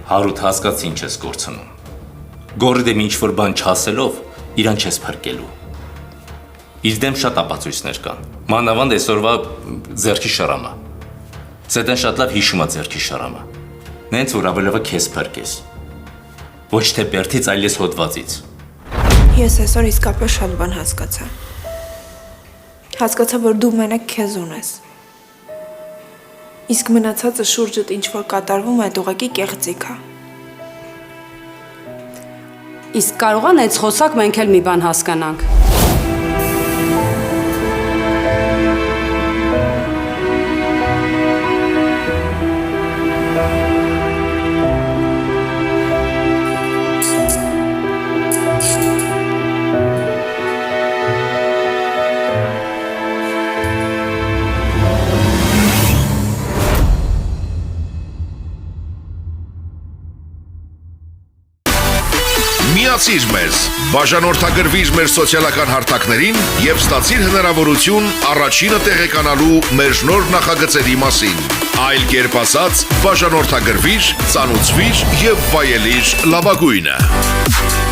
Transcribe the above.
Հարութ հասկացի ինչ ես կորցնում։ Գորի դեմ ինչ-որ բան չասելով, իրան չես փրկելու։ Իր դեմ շատ ապացույցներ կան։ Մանավանդ այսօրվա ձեռքի շարամը։ Սետեն շատ լավ հիշում է ձեռքի շարամը։ Նենց որ ավելովը քեզ փրկես։ Ոչ թե բերդից, այլ հոդվածից։ Ես այսօր իսկապես շատ բան հասկացա։ Հասկացա, որ դու մենակ քեզ ունես։ Իսկ մնացածը շուրջդ ինչ-որ կատարվում է, ուղղակի կեղծիք է։ Իսկ կարող են այդ խոսակ մենք էլ մի բան հասկանանք։ Միացիր մեզ, բաժանորդագրվիր մեր սոցիալական հարթակներին և ստացիր հնարավորություն առաջինը տեղեկանալու մեր նոր նախագծերի մասին։ Այլ կերպ ասած, բաժանորդագրվիր, ծանուցվիր և վայելիր լավագույնը։